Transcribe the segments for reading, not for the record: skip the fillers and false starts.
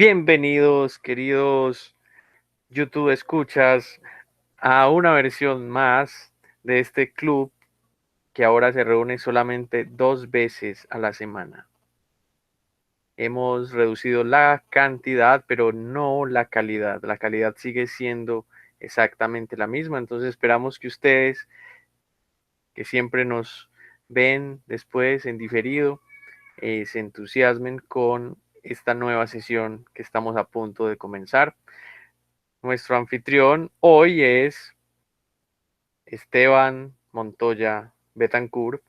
Bienvenidos, queridos YouTube escuchas, a una versión más de este club que ahora se reúne solamente 2 veces a la semana. Hemos reducido la cantidad, pero no la calidad. La calidad sigue siendo exactamente la misma. Entonces esperamos que ustedes, que siempre nos ven después en diferido, se entusiasmen con esta nueva sesión que estamos a punto de comenzar. Nuestro anfitrión hoy es Esteban Montoya Betancourt,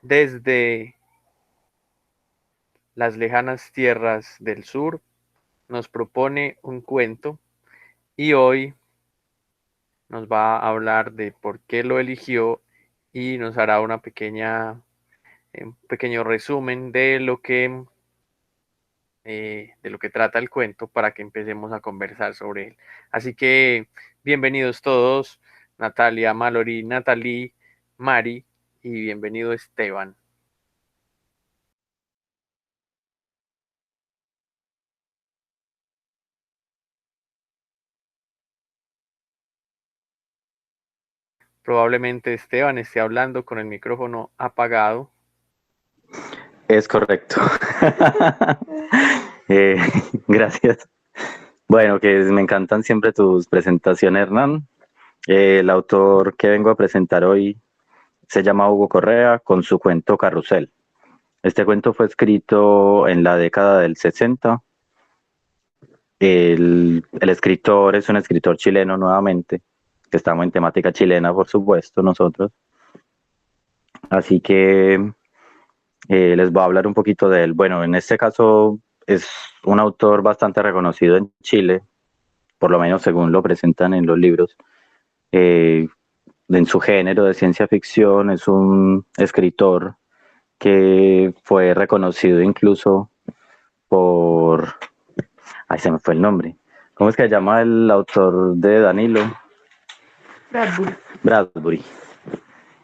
desde las lejanas tierras del sur. Nos propone un cuento y hoy nos va a hablar de por qué lo eligió y nos hará un pequeño resumen de lo que trata el cuento para que empecemos a conversar sobre él. Así que bienvenidos todos, Natalia, Mallory, Natalie, Mari, y bienvenido Esteban. Probablemente Esteban esté hablando con el micrófono apagado. Es correcto. Eh, gracias. Bueno, que me encantan siempre tus presentaciones, Hernán. El autor que vengo a presentar hoy se llama Hugo Correa con su cuento Carrusel. Este cuento fue escrito en la década del 60. El escritor es un escritor chileno nuevamente, que estamos en temática chilena, por supuesto, nosotros. Así que les voy a hablar un poquito de él. Bueno, en este caso es un autor bastante reconocido en Chile, por lo menos según lo presentan en los libros. En su género de ciencia ficción es un escritor que fue reconocido incluso por... Ay, se me fue el nombre. ¿Cómo es que se llama el autor de Danilo? Bradbury.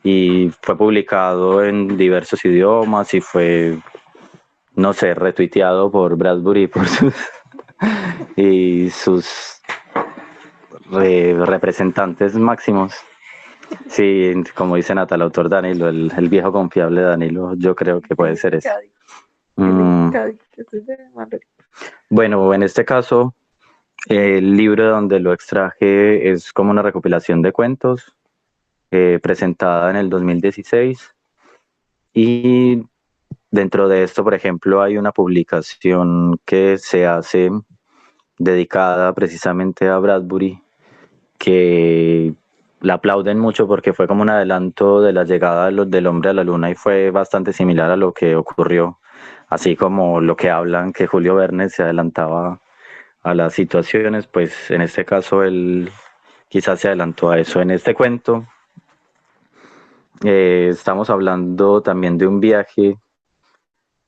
Y fue publicado en diversos idiomas y fue, no sé, retuiteado por Bradbury por sus representantes máximos. Sí, como dice Natal, el autor Danilo, el viejo confiable Danilo, yo creo que puede ser eso. Bueno, en este caso, el libro donde lo extraje es como una recopilación de cuentos presentada en el 2016. Y dentro de esto, por ejemplo, hay una publicación que se hace dedicada precisamente a Bradbury, que la aplauden mucho porque fue como un adelanto de la llegada del hombre a la luna y fue bastante similar a lo que ocurrió, así como lo que hablan que Julio Verne se adelantaba a las situaciones, pues en este caso él quizás se adelantó a eso. En este cuento estamos hablando también de un viaje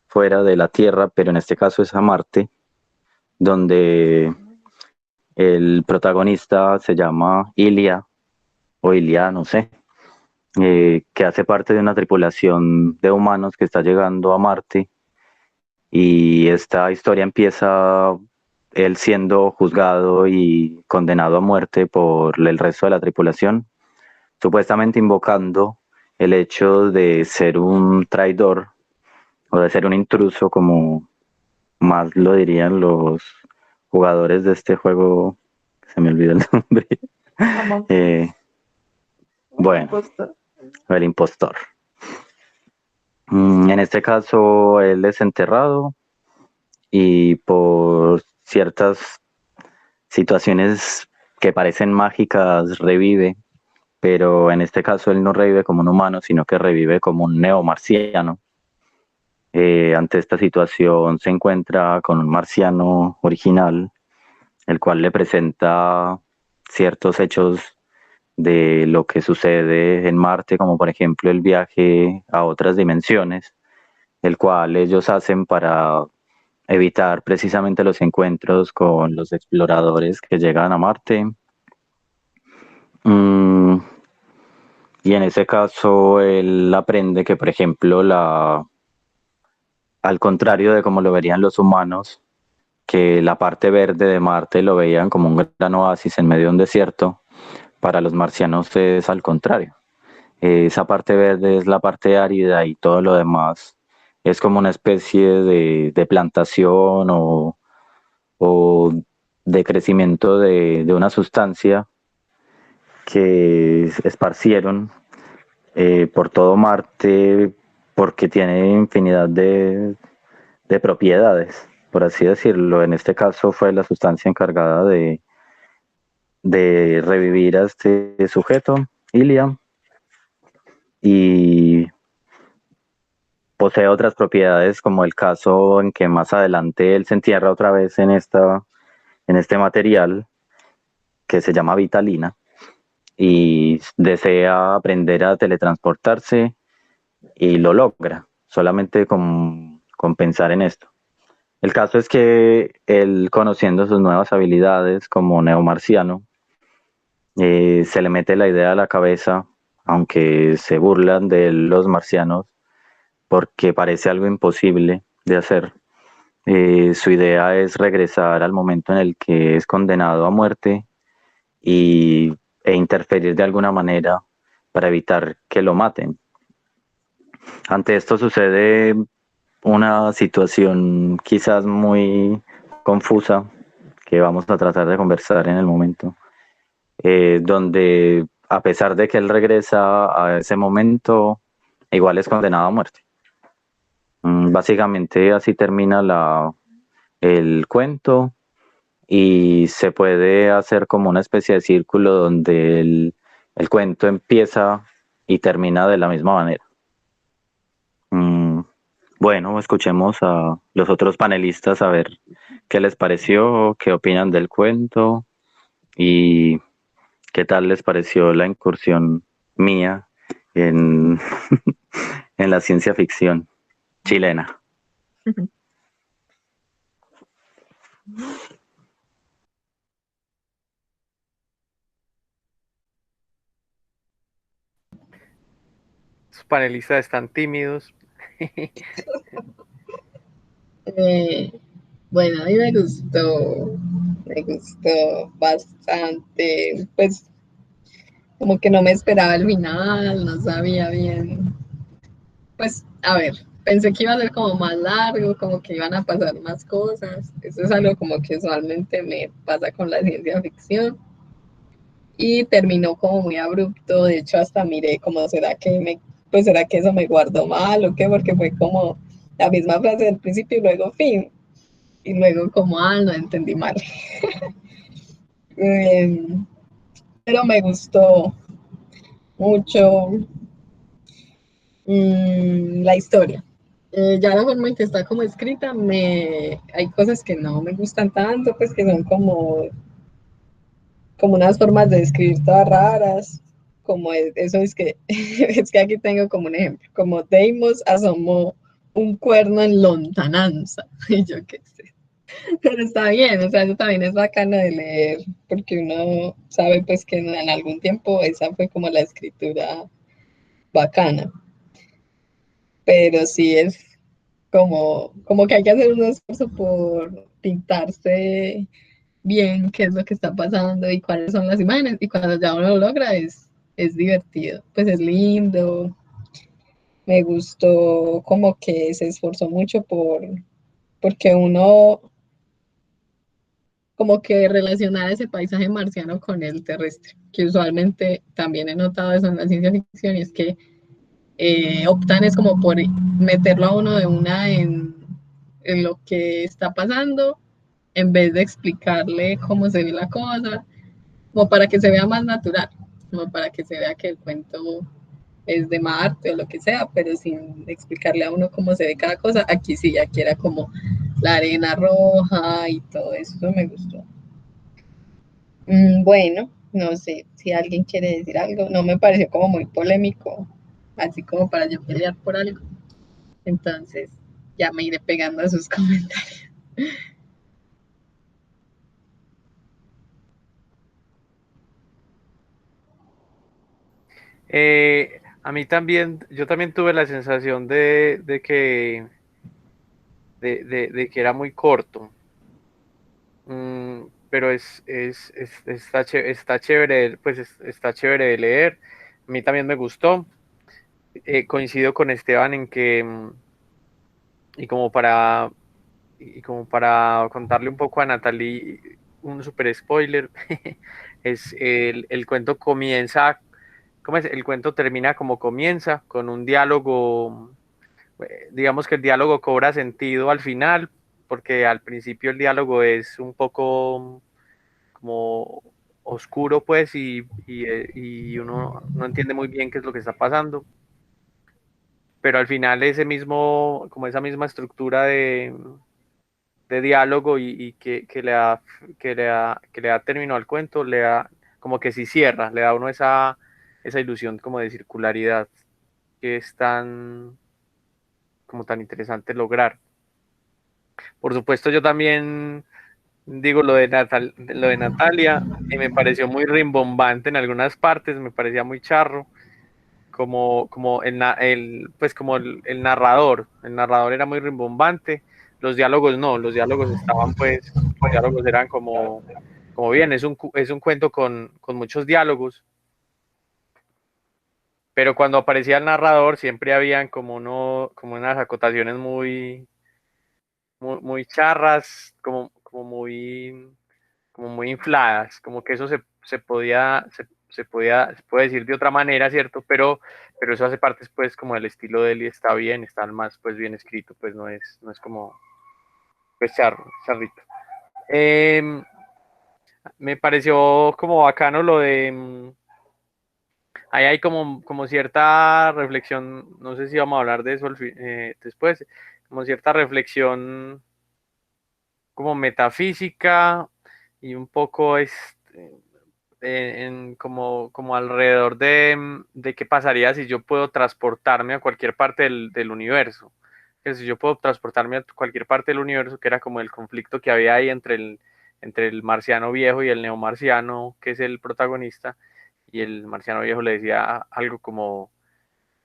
fuera de la Tierra, pero en este caso es a Marte, donde el protagonista se llama Ilia, o Ilia, no sé, que hace parte de una tripulación de humanos que está llegando a Marte, y esta historia empieza él siendo juzgado y condenado a muerte por el resto de la tripulación, supuestamente invocando el hecho de ser un traidor o de ser un intruso, como más lo dirían los jugadores de este juego, se me olvidó el nombre. Bueno, el impostor. En este caso, él es enterrado y por ciertas situaciones que parecen mágicas revive, pero en este caso él no revive como un humano, sino que revive como un neomarciano. Ante esta situación se encuentra con un marciano original, el cual le presenta ciertos hechos de lo que sucede en Marte, como por ejemplo el viaje a otras dimensiones, el cual ellos hacen para evitar precisamente los encuentros con los exploradores que llegan a Marte. Y en ese caso él aprende que, por ejemplo, al contrario de como lo verían los humanos, que la parte verde de Marte lo veían como un gran oasis en medio de un desierto, para los marcianos es al contrario. Esa parte verde es la parte árida y todo lo demás es como una especie de plantación o de crecimiento de una sustancia que esparcieron por todo Marte porque tiene infinidad de propiedades, por así decirlo. En este caso fue la sustancia encargada de revivir a este sujeto, Iliam, y posee otras propiedades, como el caso en que más adelante él se entierra otra vez en este material que se llama vitalina y desea aprender a teletransportarse y lo logra, solamente con pensar en esto. El caso es que él, conociendo sus nuevas habilidades como neomarciano, se le mete la idea a la cabeza, aunque se burlan de los marcianos, porque parece algo imposible de hacer. Su idea es regresar al momento en el que es condenado a muerte e interferir de alguna manera para evitar que lo maten. Ante esto sucede una situación quizás muy confusa que vamos a tratar de conversar en el momento, donde a pesar de que él regresa a ese momento, igual es condenado a muerte. Básicamente así termina el cuento y se puede hacer como una especie de círculo donde el cuento empieza y termina de la misma manera. Bueno, escuchemos a los otros panelistas a ver qué les pareció, qué opinan del cuento y qué tal les pareció la incursión mía en, en la ciencia ficción chilena. Los panelistas están tímidos. Eh, bueno, a mí me gustó bastante, pues como que no me esperaba el final, no sabía bien. Pues, a ver, pensé que iba a ser como más largo, como que iban a pasar más cosas. Eso es algo como que usualmente me pasa con la ciencia ficción. Y terminó como muy abrupto, de hecho hasta miré como pues será que eso me guardó mal o qué, porque fue como la misma frase del principio y luego fin. Y luego como, no entendí mal. Pero me gustó mucho la historia. Ya la forma en que está como escrita, hay cosas que no me gustan tanto, pues que son como unas formas de escribir todas raras, como eso es que, es que aquí tengo como un ejemplo, como Deimos asomó un cuerno en lontananza, y yo qué sé. Pero está bien, o sea, eso también es bacano de leer, porque uno sabe pues que en algún tiempo esa fue como la escritura bacana, pero sí es como que hay que hacer un esfuerzo por pintarse bien qué es lo que está pasando y cuáles son las imágenes, y cuando ya uno lo logra es divertido, pues es lindo, me gustó como que se esforzó mucho porque uno como que relacionar ese paisaje marciano con el terrestre, que usualmente también he notado eso en la ciencia ficción, y es que optan es como por meterlo a uno de una en lo que está pasando, en vez de explicarle cómo se ve la cosa, como para que se vea más natural, como para que se vea que el cuento es de Marte o lo que sea, pero sin explicarle a uno cómo se ve cada cosa. Aquí sí, aquí era como la arena roja y todo eso, eso me gustó. Bueno, no sé si alguien quiere decir algo, no me pareció como muy polémico, así como para yo pelear por algo. Entonces, ya me iré pegando a sus comentarios. A mí también, yo también tuve la sensación de que era muy corto. pero está chévere, pues está chévere de leer. A mí también me gustó. Coincido con Esteban en que, y como para, y como para contarle un poco a Natalie, un super spoiler, es el cuento comienza, ¿cómo es? El cuento termina como comienza, con un diálogo, digamos que el diálogo cobra sentido al final, porque al principio el diálogo es un poco como oscuro, pues, y uno no entiende muy bien qué es lo que está pasando, pero al final como esa misma estructura de diálogo y que le da término al cuento, le da como que sí cierra, le da a uno esa ilusión como de circularidad que es como tan interesante lograr. Por supuesto, yo también digo lo de Natalia, y me pareció muy rimbombante en algunas partes, me parecía muy charro, como pues como el narrador era muy rimbombante, los diálogos no, los diálogos estaban pues, los diálogos eran como bien, es un cuento con muchos diálogos, pero cuando aparecía el narrador siempre habían como unas acotaciones muy charras, como muy infladas, como que eso se puede decir de otra manera, ¿cierto? Pero eso hace parte pues como del estilo de él y está bien, está más pues bien escrito, pues no es como pues charrito. Eh, Me pareció como bacano lo de ahí hay como cierta reflexión, no sé si vamos a hablar de eso después, como cierta reflexión como metafísica y un poco como alrededor de qué pasaría si yo puedo transportarme a cualquier parte del universo. Que si yo puedo transportarme a cualquier parte del universo, que era como el conflicto que había ahí entre el marciano viejo y el neomarciano, que es el protagonista, y el marciano viejo le decía algo como,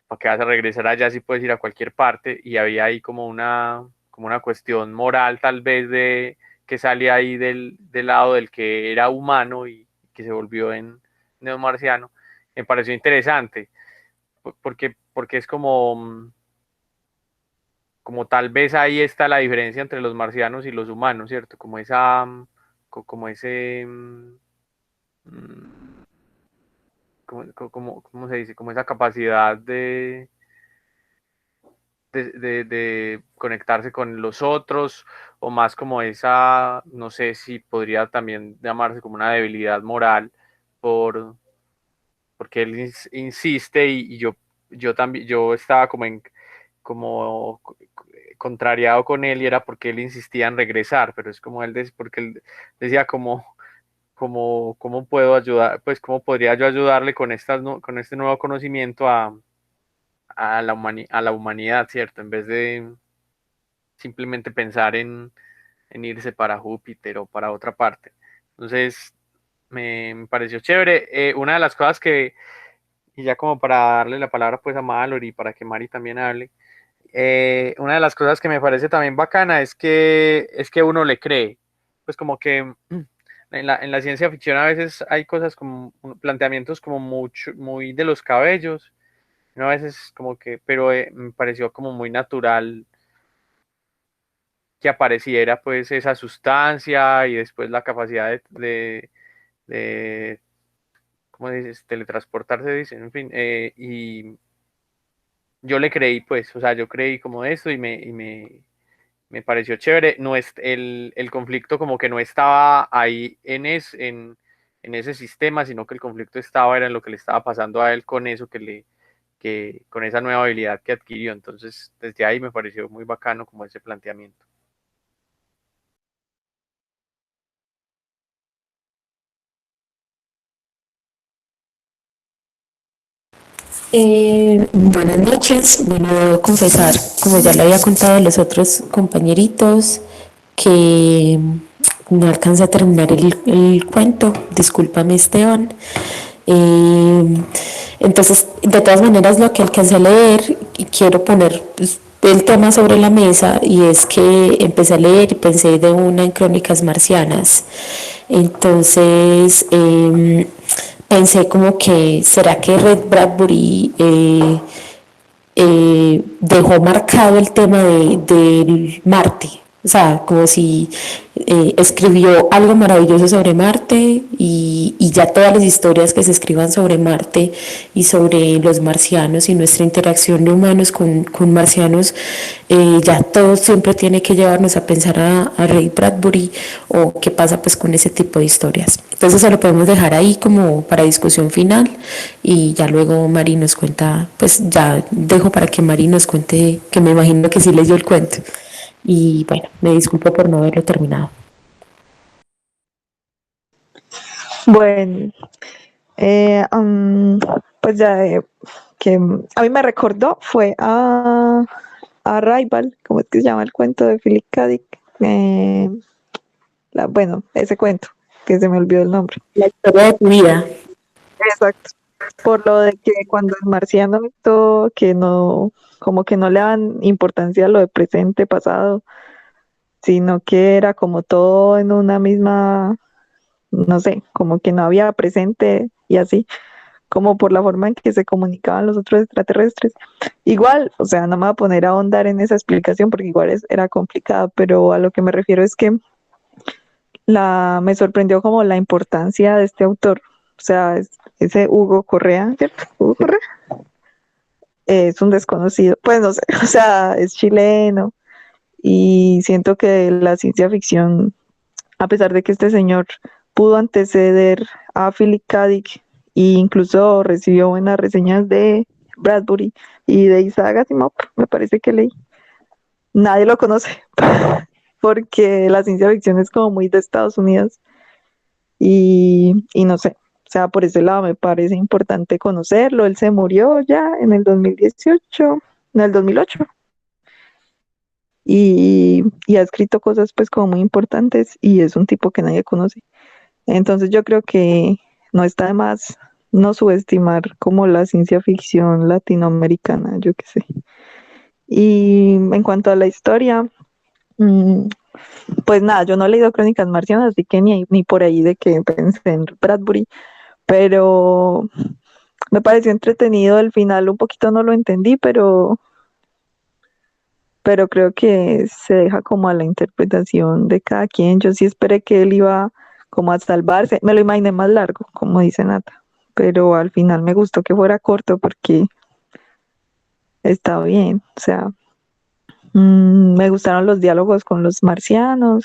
¿para qué vas a regresar allá si puedes ir a cualquier parte? Y había ahí como una cuestión moral tal vez de que salía ahí del lado del que era humano y que se volvió en neomarciano. Me pareció interesante, porque es como tal vez ahí está la diferencia entre los marcianos y los humanos, ¿cierto? Como ese, ¿cómo se dice? Como esa capacidad de conectarse con los otros, o más como esa, no sé si podría también llamarse como una debilidad moral, por, porque él insiste y yo también, yo estaba como contrariado con él y era porque él insistía en regresar, pero es como porque él decía cómo puedo ayudar, pues cómo podría yo ayudarle con este nuevo conocimiento a la humanidad, ¿cierto? En vez de simplemente pensar en irse para Júpiter o para otra parte. Entonces, me pareció chévere. Una de las cosas y ya como para darle la palabra pues a Mallory, para que Mari también hable, una de las cosas que me parece también bacana es que uno le cree, pues como que en la ciencia ficción a veces hay cosas como planteamientos como muy de los cabellos, ¿no? A veces como que, pero me pareció como muy natural que apareciera pues esa sustancia y después la capacidad de ¿cómo dices? Teletransportarse, dicen, en fin, y yo le creí pues, o sea, yo creí como esto me pareció chévere, no es el conflicto como que no estaba ahí en ese sistema, sino que el conflicto era en lo que le estaba pasando a él con eso con esa nueva habilidad que adquirió, entonces desde ahí me pareció muy bacano como ese planteamiento. Buenas noches. Bueno, debo confesar, como ya le había contado a los otros compañeritos, que no alcancé a terminar el cuento. Discúlpame, Esteban. Entonces, de todas maneras, lo que alcancé a leer, y quiero poner pues, el tema sobre la mesa y es que empecé a leer y pensé de una en Crónicas Marcianas. Entonces pensé como que, ¿será que Red Bradbury dejó marcado el tema de Marte? O sea, como si escribió algo maravilloso sobre Marte y ya todas las historias que se escriban sobre Marte y sobre los marcianos y nuestra interacción de humanos con marcianos, ya todo siempre tiene que llevarnos a pensar a Ray Bradbury o qué pasa pues con ese tipo de historias. Entonces se lo podemos dejar ahí como para discusión final y ya luego Mari nos cuenta, pues ya dejo para que Mari nos cuente, que me imagino que sí leyó el cuento. Y bueno, me disculpo por no haberlo terminado. Bueno, pues ya que a mí me recordó fue a Rival, ¿cómo es que se llama el cuento de Philip K. Dick? Bueno, ese cuento, que se me olvidó el nombre. La historia de tu vida. Exacto. Por lo de que cuando el marciano esto, que no, como que no le dan importancia a lo de presente, pasado, sino que era como todo en una misma, no sé, como que no había presente y así, como por la forma en que se comunicaban los otros extraterrestres. Igual, o sea, no me voy a poner a ahondar en esa explicación porque igual era complicada, pero a lo que me refiero es que me sorprendió como la importancia de este autor. O sea, ese Hugo Correa, ¿cierto? Hugo Correa es un desconocido, pues no sé, o sea, es chileno y siento que la ciencia ficción, a pesar de que este señor pudo anteceder a Philip K. Dick e incluso recibió buenas reseñas de Bradbury y de Isaac Asimov, me parece que leí. Nadie lo conoce porque la ciencia ficción es como muy de Estados Unidos y no sé, o sea, por ese lado me parece importante conocerlo. Él se murió ya en el 2018, en el 2008 y ha escrito cosas pues como muy importantes y es un tipo que nadie conoce. Entonces yo creo que no está de más no subestimar como la ciencia ficción latinoamericana, yo qué sé. Y en cuanto a la historia, mm, pues nada, yo no he leído Crónicas Marcianas, así que ni por ahí de que pensé en Bradbury, pero me pareció entretenido el final, un poquito no lo entendí, pero creo que se deja como a la interpretación de cada quien. Yo sí esperé que él iba como a salvarse, me lo imaginé más largo, como dice Nata, pero al final me gustó que fuera corto porque estaba bien, o sea, me gustaron los diálogos con los marcianos,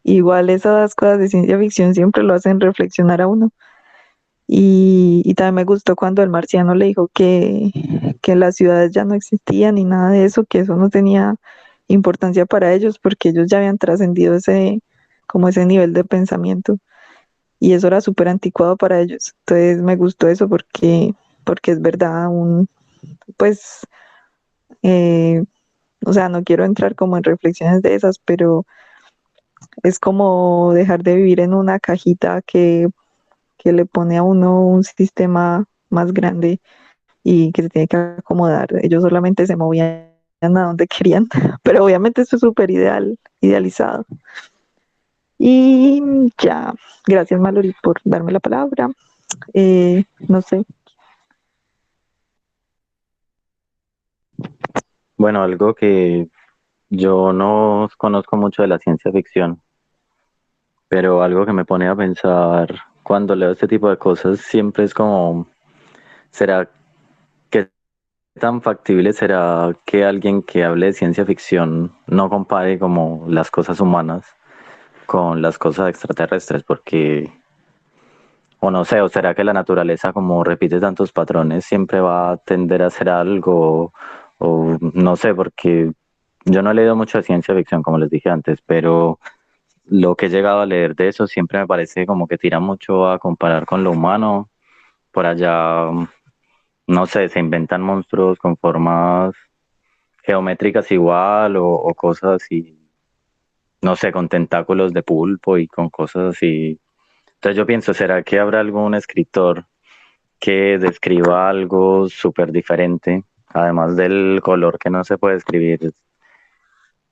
igual esas cosas de ciencia ficción siempre lo hacen reflexionar a uno. Y también me gustó cuando el marciano le dijo que las ciudades ya no existían ni nada de eso, que eso no tenía importancia para ellos porque ellos ya habían trascendido como ese nivel de pensamiento y eso era súper anticuado para ellos. Entonces me gustó eso porque es verdad, pues, eh, o sea, no quiero entrar como en reflexiones de esas, pero es como dejar de vivir en una cajita que le pone a uno un sistema más grande y que se tiene que acomodar. Ellos solamente se movían a donde querían, pero obviamente esto es súper idealizado. Y ya, gracias Mallory por darme la palabra. No sé. Bueno, algo que yo no conozco mucho de la ciencia ficción, pero algo que me pone a pensar cuando leo este tipo de cosas siempre es como, ¿será que tan factible será que alguien que hable de ciencia ficción no compare como las cosas humanas con las cosas extraterrestres? Porque, o no sé, o será que la naturaleza como repite tantos patrones siempre va a tender a hacer algo, o no sé, porque yo no he leído mucho de ciencia ficción, como les dije antes, pero lo que he llegado a leer de eso siempre me parece como que tira mucho a comparar con lo humano. Por allá, no sé, se inventan monstruos con formas geométricas igual o cosas así, no sé, con tentáculos de pulpo y con cosas así. Entonces yo pienso, ¿será que habrá algún escritor que describa algo súper diferente además del color que no se puede escribir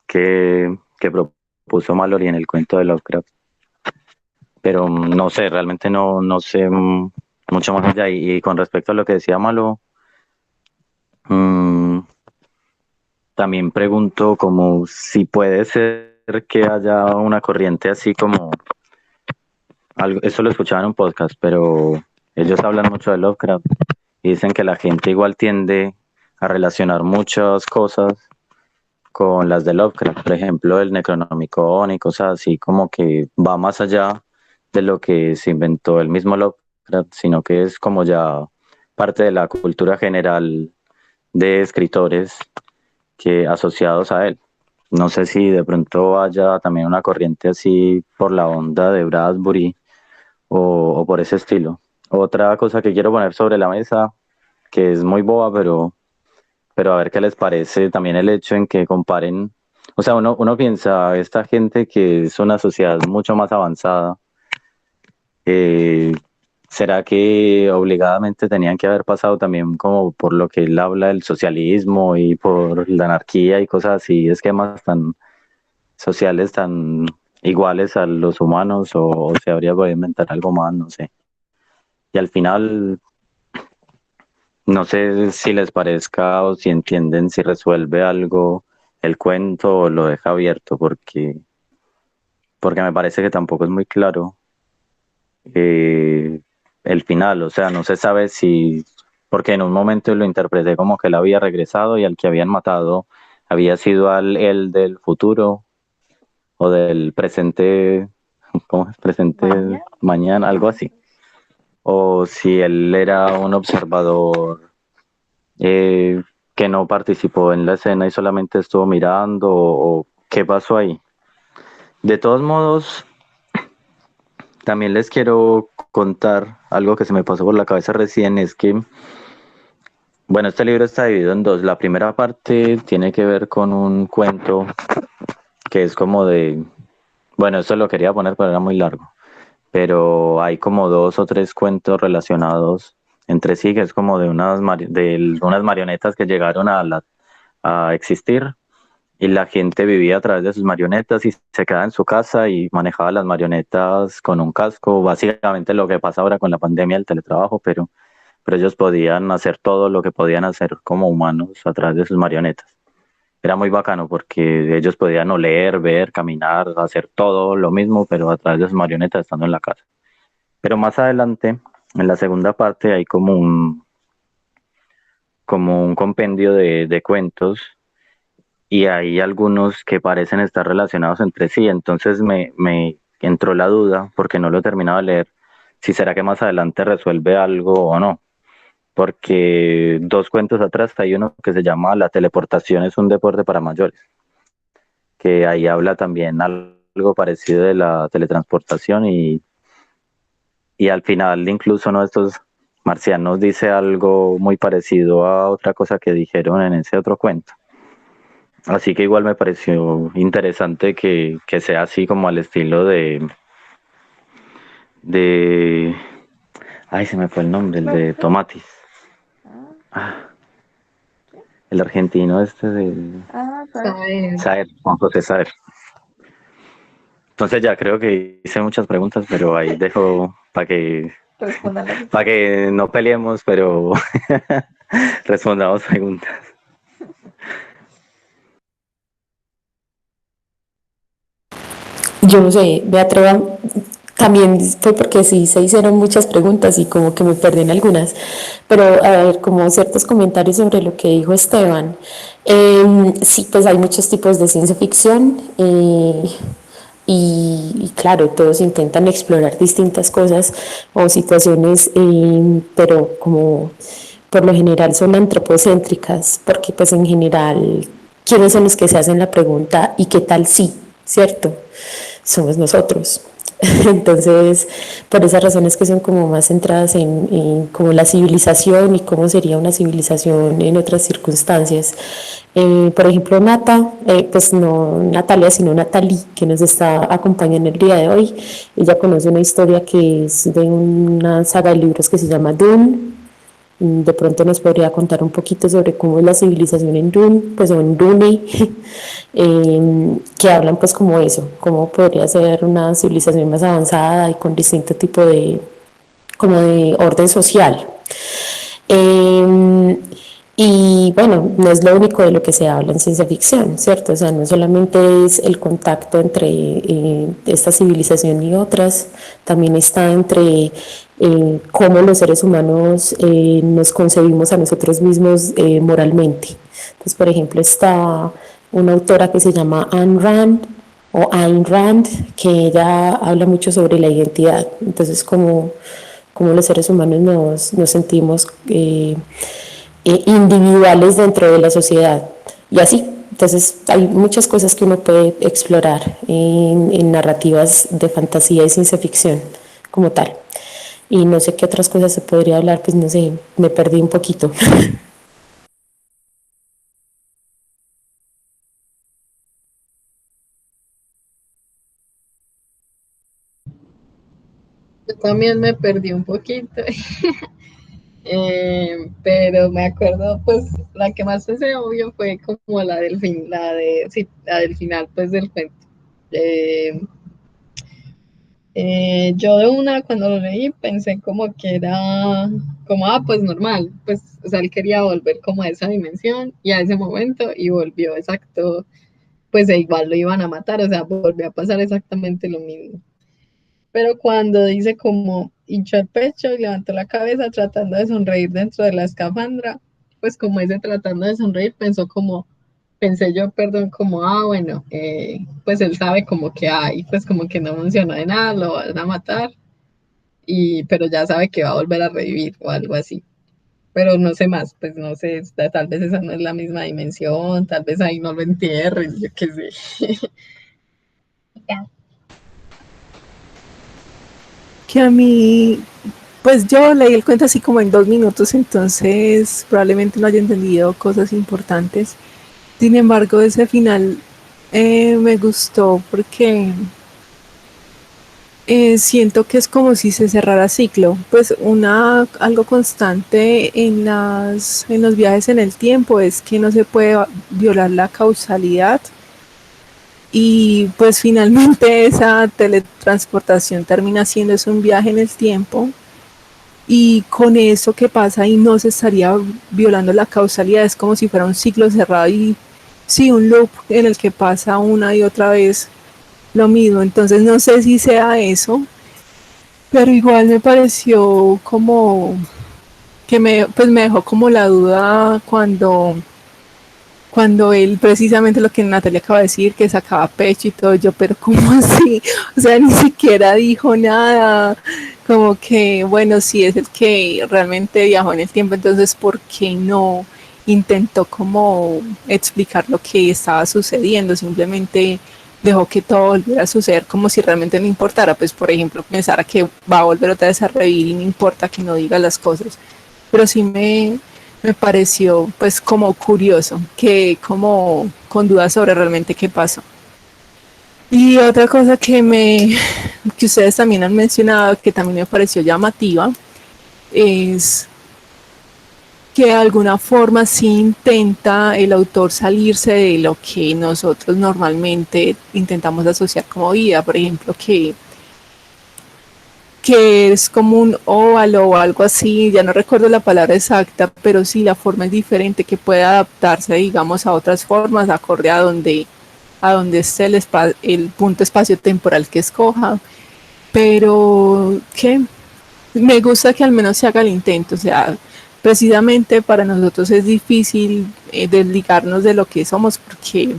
que propuso Mallory en el cuento de Lovecraft. Pero no sé, realmente no sé mucho más allá. Y con respecto a lo que decía Malo, mm, también pregunto como si puede ser que haya una corriente así como algo, eso lo escuchaba en un podcast, pero ellos hablan mucho de Lovecraft y dicen que la gente igual tiende a relacionar muchas cosas con las de Lovecraft, por ejemplo, el Necronomicon y cosas así, como que va más allá de lo que se inventó el mismo Lovecraft, sino que es como ya parte de la cultura general de escritores que asociados a él. No sé si de pronto haya también una corriente así por la onda de Bradbury o por ese estilo. Otra cosa que quiero poner sobre la mesa, que es muy boba, pero a ver qué les parece también el hecho en que comparen, o sea, uno piensa, esta gente que es una sociedad mucho más avanzada, eh, ¿será que obligadamente tenían que haber pasado también como por lo que él habla del socialismo y por la anarquía y cosas así, esquemas tan sociales tan iguales a los humanos o se habría podido inventar algo más, no sé. Y al final, no sé si les parezca o si entienden si resuelve algo el cuento o lo deja abierto, porque me parece que tampoco es muy claro eh, el final, o sea, no se sabe si, porque en un momento lo interpreté como que él había regresado y al que habían matado había sido él del futuro o del presente, ¿cómo es? Presente mañana, algo así. O si él era un observador eh, que no participó en la escena y solamente estuvo mirando o qué pasó ahí. De todos modos, también les quiero contar algo que se me pasó por la cabeza recién, es que, bueno, este libro está dividido en dos. La primera parte tiene que ver con un cuento que es como de, bueno, esto lo quería poner, pero era muy largo, pero hay como dos o tres cuentos relacionados entre sí, que es como de unas marionetas que llegaron a existir y la gente vivía a través de sus marionetas y se quedaba en su casa y manejaba las marionetas con un casco, básicamente lo que pasa ahora con la pandemia, el teletrabajo, pero ellos podían hacer todo lo que podían hacer como humanos a través de sus marionetas. Era muy bacano porque ellos podían oler, ver, caminar, hacer todo lo mismo, pero a través de sus marionetas estando en la casa. Pero más adelante, en la segunda parte, hay como un compendio de cuentos y hay algunos que parecen estar relacionados entre sí. Entonces me entró la duda, porque no lo he terminado de leer, si será que más adelante resuelve algo o no. Porque dos cuentos atrás hay uno que se llama La teleportación es un deporte para mayores, que ahí habla también algo parecido de la teletransportación y al final incluso uno de estos marcianos dice algo muy parecido a otra cosa que dijeron en ese otro cuento. Así que igual me pareció interesante que sea así como al estilo de, ay, se me fue el nombre, el de Tomatis. Ah, el argentino este de ¿Sabes? Saer, Juan José Saer. Entonces ya creo que hice muchas preguntas, pero ahí dejo para que no peleemos, pero respondamos preguntas. Yo no sé, Beatriz, también fue porque sí se hicieron muchas preguntas y como que me perdí en algunas, pero a ver, como ciertos comentarios sobre lo que dijo Esteban. Sí, pues hay muchos tipos de ciencia ficción y claro, todos intentan explorar distintas cosas o situaciones, pero como por lo general son antropocéntricas, porque pues en general, ¿quiénes son los que se hacen la pregunta y qué tal sí? ¿Cierto? Somos nosotros. Entonces, por esas razones que son como más centradas en como la civilización y cómo sería una civilización en otras circunstancias. Por ejemplo, pues no Natalia, sino Natalie, que nos está acompañando el día de hoy. Ella conoce una historia que es de una saga de libros que se llama Dune De pronto nos podría contar un poquito sobre cómo es la civilización en Dune, pues o en Dune, que hablan pues como eso, cómo podría ser una civilización más avanzada y con distinto tipo de, como de orden social. Eh, y bueno, no es lo único de lo que se habla en ciencia ficción, ¿cierto? O sea, no solamente es el contacto entre esta civilización y otras, también está entre cómo los seres humanos nos concebimos a nosotros mismos moralmente. Entonces, por ejemplo, está una autora que se llama Ayn Rand, o Ayn Rand, que ella habla mucho sobre la identidad. Entonces, como los seres humanos nos sentimos individuales dentro de la sociedad y así. Entonces hay muchas cosas que uno puede explorar en narrativas de fantasía y ciencia ficción como tal. Y no sé qué otras cosas se podría hablar, pues no sé, me perdí un poquito. Yo también me perdí un poquito, pero me acuerdo, pues, la que más pensé, obvio, fue como la del fin, sí, la del final, pues, del cuento. Eh, yo de una, cuando lo leí, pensé como que era, como, pues normal, pues, o sea, él quería volver como a esa dimensión y a ese momento y volvió exacto, pues igual lo iban a matar, o sea, volvió a pasar exactamente lo mismo. Pero cuando dice como hinchó el pecho y levantó la cabeza tratando de sonreír dentro de la escafandra, pues como ese tratando de sonreír, pensé yo, perdón, como, bueno, pues él sabe como que hay, pues como que no funciona de nada, lo van a matar, pero ya sabe que va a volver a revivir o algo así. Pero no sé más, pues no sé, tal vez esa no es la misma dimensión, tal vez ahí no lo entierren, yo qué sé. Que a mí, pues yo leí el cuento así como en 2 minutos, entonces probablemente no haya entendido cosas importantes. Sin embargo, ese final me gustó porque siento que es como si se cerrara ciclo. Pues algo constante en los viajes en el tiempo es que no se puede violar la causalidad y pues finalmente esa teletransportación termina siendo es un viaje en el tiempo y con eso que pasa y no se estaría violando la causalidad, es como si fuera un ciclo cerrado y sí, un loop en el que pasa una y otra vez lo mismo. Entonces no sé si sea eso, pero igual me pareció como que pues me dejó como la duda cuando él precisamente lo que Natalia acaba de decir, que sacaba pecho y todo, yo, pero ¿cómo así? O sea, ni siquiera dijo nada, como que, bueno, sí es el que realmente viajó en el tiempo, entonces, ¿por qué no intentó como explicar lo que estaba sucediendo? Simplemente dejó que todo volviera a suceder como si realmente no importara, pues por ejemplo, pensara que va a volver otra vez a revivir y no importa que no diga las cosas, pero sí me pareció pues como curioso, que como con dudas sobre realmente qué pasó. Y otra cosa que ustedes también han mencionado, que también me pareció llamativa, es que de alguna forma sí intenta el autor salirse de lo que nosotros normalmente intentamos asociar como vida, por ejemplo, que es como un óvalo o algo así, ya no recuerdo la palabra exacta, pero sí la forma es diferente, que puede adaptarse, digamos, a otras formas, acorde a donde esté el punto espacio-temporal que escoja, pero que me gusta que al menos se haga el intento, o sea, precisamente para nosotros es difícil desligarnos de lo que somos porque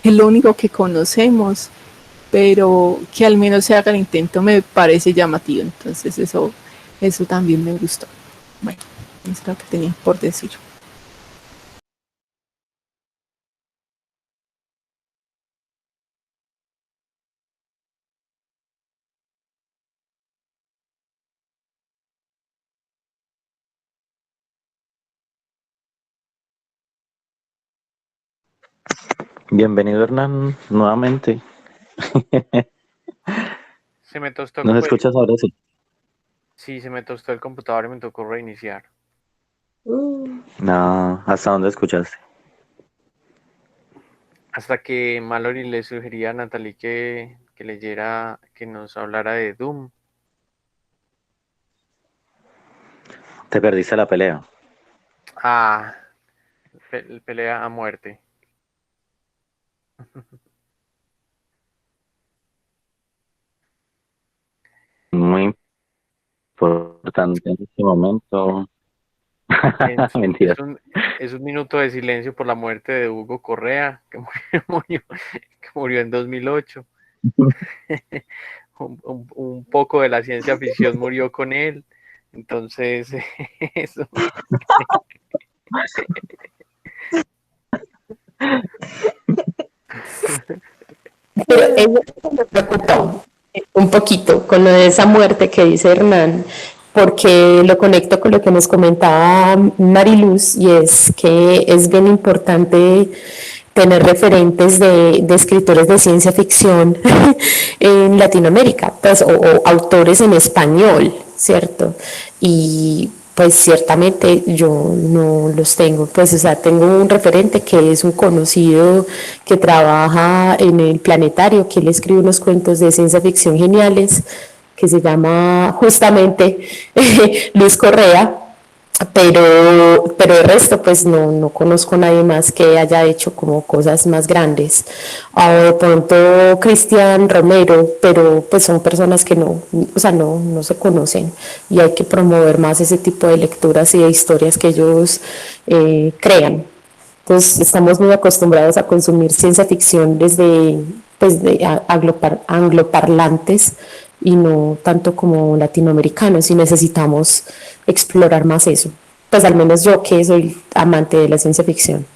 es lo único que conocemos, pero que al menos se haga el intento me parece llamativo, entonces eso también me gustó. Bueno, eso es lo que tenía por decir. Bienvenido Hernán nuevamente. Se me tostó ¿Nos como el, escuchas ahora sí? sí, se me tostó el computador y me tocó reiniciar. No, ¿hasta dónde escuchaste? Hasta que Mallory le sugería a Natalie que leyera, que nos hablara de Doom. Te perdiste la pelea. Ah, pelea a muerte. Muy importante en este momento. Silencio. Mentira. Es un minuto de silencio por la muerte de Hugo Correa, que murió en 2008. Un poco de la ciencia ficción murió con él. Entonces, eso. Pero eso me preocupa un poquito con lo de esa muerte que dice Hernán, porque lo conecto con lo que nos comentaba Mariluz, y es que es bien importante tener referentes de escritores de ciencia ficción en Latinoamérica, pues, o autores en español, ¿cierto? Y pues ciertamente yo no los tengo, pues o sea, tengo un referente que es un conocido que trabaja en el Planetario, que él escribe unos cuentos de ciencia ficción geniales, que se llama justamente Luis Correa, pero el resto pues no conozco a nadie más que haya hecho como cosas más grandes. De pronto Cristian Romero, pero pues son personas que no, o sea, no se conocen, y hay que promover más ese tipo de lecturas y de historias que ellos crean. Entonces estamos muy acostumbrados a consumir ciencia ficción desde pues, de angloparlantes y no tanto como latinoamericanos, y necesitamos explorar más eso. Pues al menos yo, que soy amante de la ciencia ficción.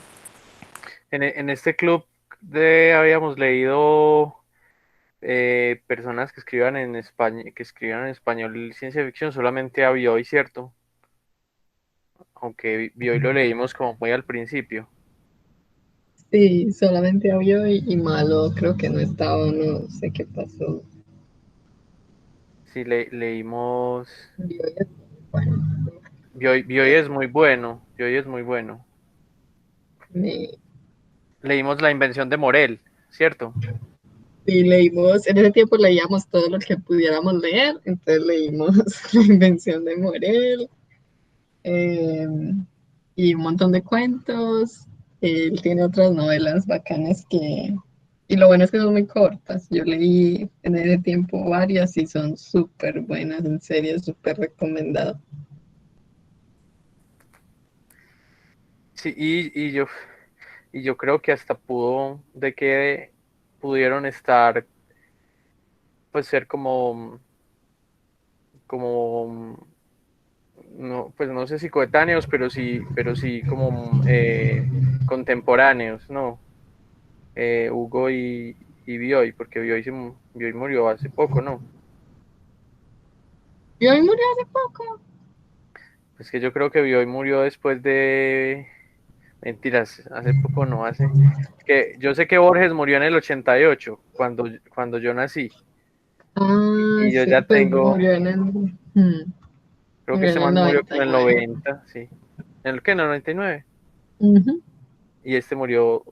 En este club habíamos leído personas que escriban en España, que escriban en español ciencia ficción, solamente a Bioy, ¿cierto? Aunque Bioy lo leímos como muy al principio. Sí, solamente audio y malo, creo que no estaba, no sé qué pasó. Sí, leímos. Bueno, Bioy es muy bueno. Bioy es muy bueno. me- Leímos La invención de Morel, ¿cierto? sí, leímos, en ese tiempo leíamos todo lo que pudiéramos leer, entonces leímos La invención de Morel, eh, y un montón de cuentos. Él tiene otras novelas bacanas y lo bueno es que son muy cortas. Yo leí en ese tiempo varias y son súper buenas, en serio, súper recomendado. Sí, y yo creo que hasta de que pudieron estar, pues ser como, no, pues no sé si coetáneos, pero sí como contemporáneos, ¿no? Hugo y Bioy, porque Bioy murió hace poco, ¿no? Y hoy murió hace poco. Es que yo creo que Bioy murió después de... Mentiras, hace poco no, que yo sé que Borges murió en el 88, cuando yo nací, Ah, y yo sí, ya pues tengo, creo que murió este en el man murió noventa como y en el nueve 90, sí. ¿En el qué? ¿En el 99? Ujú. Y este murió,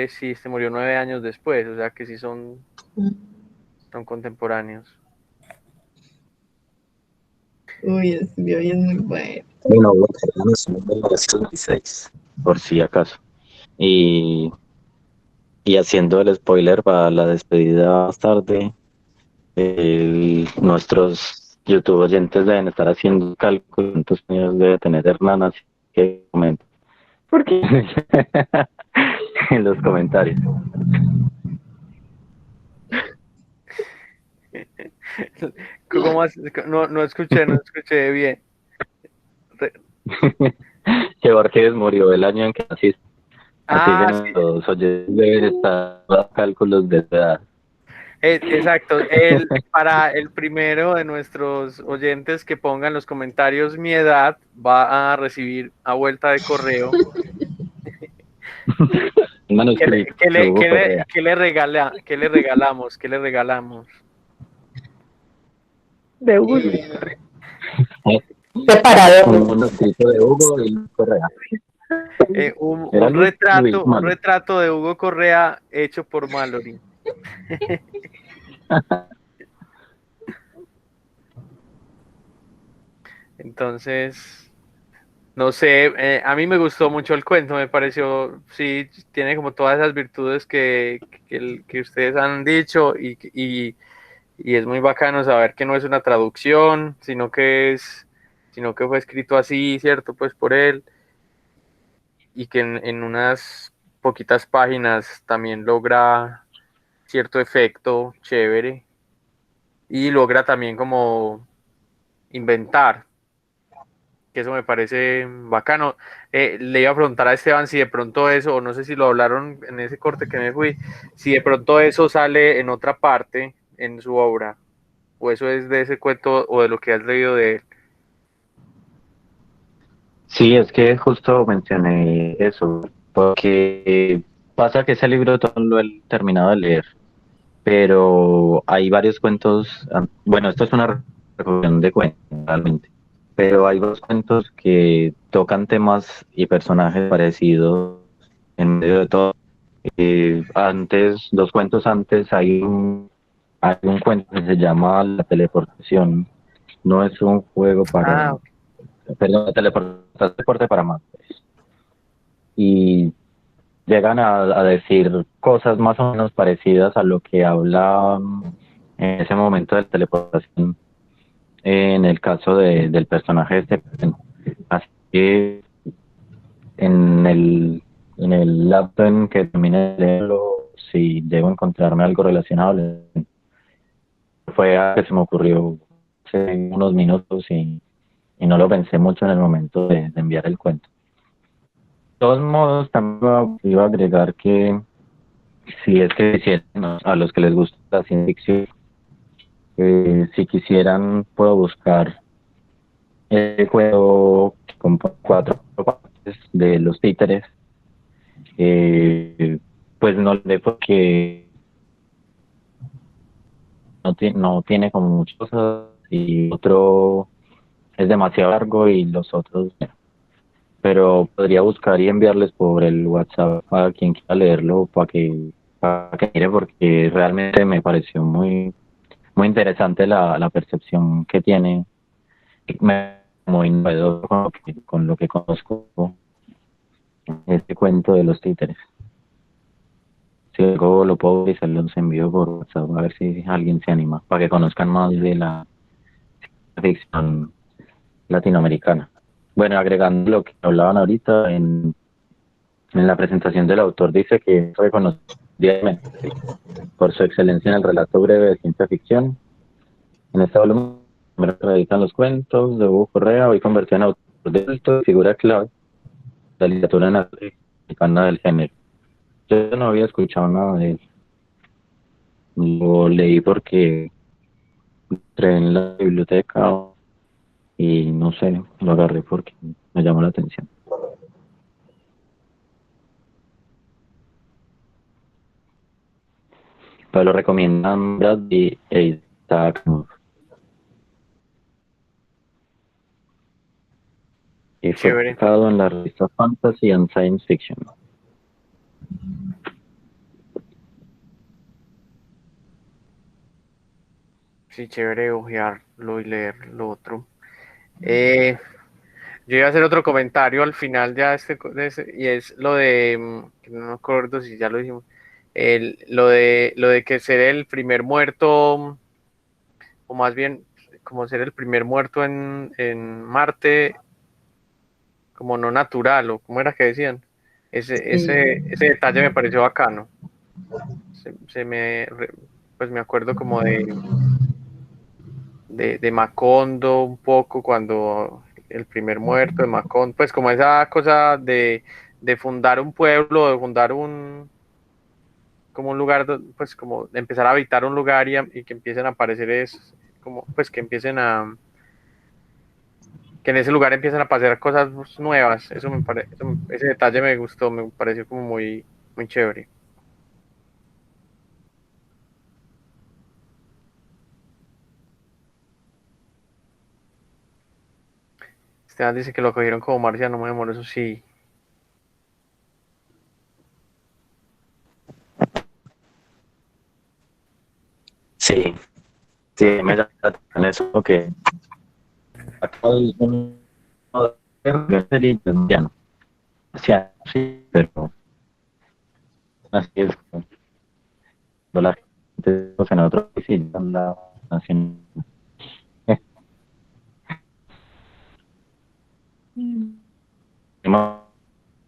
sí, este murió 9 años después, o sea que sí son contemporáneos. Uy, hoy es muy bueno. Bueno, bueno, es 1926, por si acaso. Y, y haciendo el spoiler para la despedida más tarde, nuestros YouTube oyentes deben estar haciendo cálculos cuántos años debe tener Hernán, así que comenten. ¿Por qué? En los comentarios. ¿Cómo no escuché bien. Re- Que Borges murió el año en que naciste. Así que Ah, sí, los oyentes deben estar haciendo cálculos de edad. exacto. Para el primero de nuestros oyentes que pongan en los comentarios mi edad, va a recibir a vuelta de correo. Un ¿Qué le, manuscrito qué de le, Hugo qué le, Correa. qué le regala, qué le regalamos? ¿Qué le regalamos? De Hugo. Eh, Preparado. Un escrito de Hugo y Correa. Un, Era un Luis retrato, un Malo. retrato de Hugo Correa hecho por Mallory. Entonces, no sé, a mí me gustó mucho el cuento, me pareció, sí, tiene como todas esas virtudes que ustedes han dicho y es muy bacano saber que no es una traducción, sino que fue escrito así, ¿cierto? Pues por él y que en unas poquitas páginas también logra cierto efecto chévere y logra también como inventar, que eso me parece bacano. Le iba a preguntar a Esteban si de pronto eso, o no sé si lo hablaron en ese corte que me fui, si de pronto eso sale en otra parte en su obra, o eso es de ese cuento o de lo que has leído de él. Sí, es que justo mencioné eso, porque pasa que ese libro todo lo he terminado de leer, pero hay varios cuentos, bueno, esto es una recopilación de cuentos realmente, pero hay dos cuentos que tocan temas y personajes parecidos en medio de todo. Antes, dos cuentos antes, hay un cuento que se llama La teleportación. No es un juego para, Ah, perdón, la teleportación es deporte para más. Y llegan a decir cosas más o menos parecidas a lo que habla en ese momento de teleportación en el caso del personaje de este. Así que en el lapso en que termine de leerlo, si debo encontrarme algo relacionado, fue algo que se me ocurrió hace unos minutos y no lo pensé mucho en el momento de enviar el cuento. De todos modos, también iba a agregar que si es que quisieran, ¿no? A los que les gusta la ciencia ficción, si quisieran, puedo buscar el juego con cuatro partes de los títeres. Pues no le porque no tiene como muchas cosas y otro es demasiado largo y los otros pero podría buscar y enviarles por el WhatsApp a quien quiera leerlo para que mire porque realmente me pareció muy interesante la percepción que tiene, muy novedoso con lo que conozco este cuento de los títeres. Si luego lo puedo ver y se los envío por WhatsApp a ver si alguien se anima para que conozcan más de la ficción latinoamericana. Bueno, agregando lo que hablaban ahorita, en la presentación del autor dice que es reconocido por su excelencia en el relato breve de ciencia ficción. En este volumen me acreditan los cuentos de Hugo Correa, hoy convertido en autor de culto y figura clave de la literatura latinoamericana del género. Yo no había escuchado nada de él. Lo leí porque entré en la biblioteca y no sé, lo agarré porque me llamó la atención. Pero lo recomiendan Brad y Isaac Asimov. Y fue chévere. publicado en la revista Fantasy and Science Fiction. Sí, chévere ojearlo y leer lo otro. Yo iba a hacer otro comentario al final ya y es lo de, que no me acuerdo si ya lo dijimos, lo de que ser el primer muerto, o más bien como ser el primer muerto en Marte, como no natural, o como era que decían. Ese detalle me pareció bacano. Pues me acuerdo como de Macondo un poco, cuando el primer muerto de Macondo, pues como esa cosa de fundar un pueblo, de fundar como un lugar, pues como de empezar a habitar un lugar y que empiecen a aparecer como pues que empiecen que en ese lugar empiecen a pasar cosas nuevas. Ese detalle me gustó, me pareció como muy chévere. Esteban dice que lo cogieron como marciano, me demoro, eso sí. Sí, sí, me llama la atención eso que acá sería italiano. O sea, sí, pero así es. Cuando la gente pues, en otro país y ya la nación.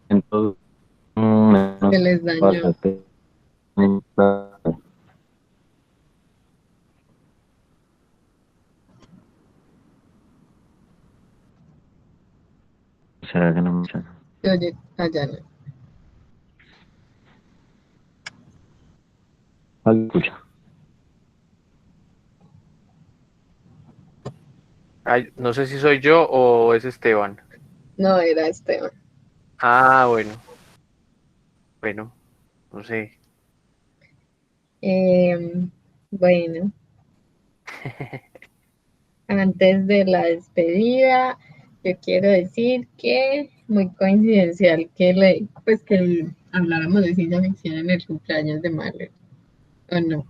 Entonces, Se les dañó. ¿Será que no me escuchan? Se oye allá, ¿no? ¿Alguien escucha? Ay, no sé si soy yo o es Esteban. No, era Esteban. Ah, bueno, no sé. Bueno, antes de la despedida, yo quiero decir que muy coincidencial pues habláramos de ciencia ficción en el cumpleaños de Marley, ¿o no?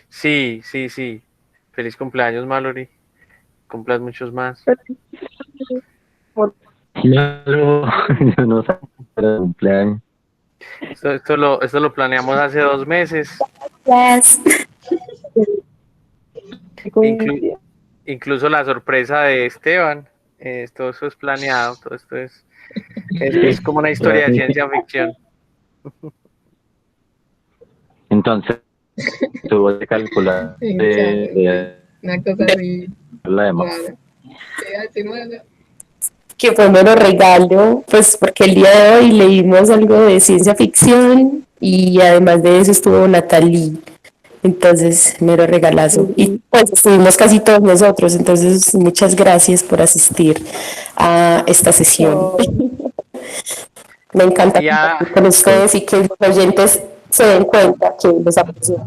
Sí, sí, sí. Feliz cumpleaños, Mallory. Cumplas muchos más. Claro, yo no sabía que era cumpleaños. Esto lo planeamos hace 2 meses. Yes. Inclu- Incluso la sorpresa de Esteban. Todo eso es planeado. Todo esto es como una historia de ciencia ficción. Entonces, tuvo que calcular Sí, claro, sí. Una cosa así la demás. rara. Te iba a decir, bueno, Que fue mero regalo, pues porque el día de hoy leímos algo de ciencia ficción y además de eso estuvo Natalie, entonces mero regalazo. Y pues estuvimos casi todos nosotros, entonces muchas gracias por asistir a esta sesión. Me encanta Ya, compartir con ustedes y que los oyentes se den cuenta que los aprecio.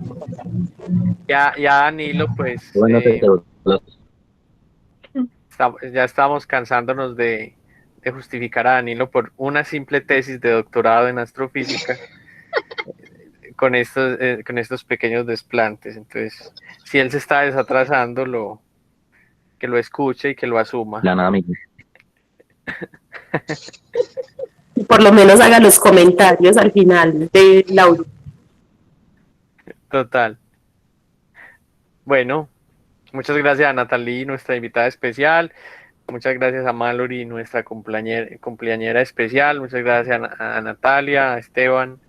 ya Danilo, pues Bueno, ya estamos cansándonos de justificar a Danilo por una simple tesis de doctorado en astrofísica con estos pequeños desplantes. Entonces, si él se está desatrasando, que lo escuche y que lo asuma. la nada misma. Y por lo menos haga los comentarios al final de Laura. Total. Bueno, muchas gracias a Natalie, nuestra invitada especial. Muchas gracias a Mallory, nuestra cumpleañera especial. Muchas gracias a Natalia, a Esteban,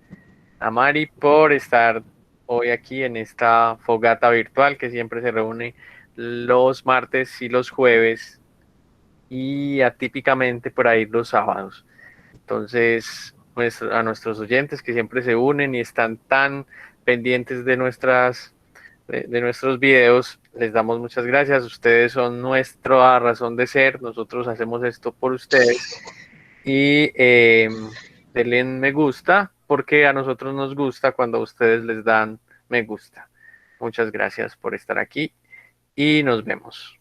a Mari por estar hoy aquí en esta fogata virtual que siempre se reúne los martes y los jueves y atípicamente por ahí los sábados. Entonces, a nuestros oyentes que siempre se unen y están tan pendientes de nuestros videos, les damos muchas gracias. Ustedes son nuestra razón de ser. Nosotros hacemos esto por ustedes. Y denle en me gusta porque a nosotros nos gusta cuando ustedes les dan me gusta. Muchas gracias por estar aquí y nos vemos.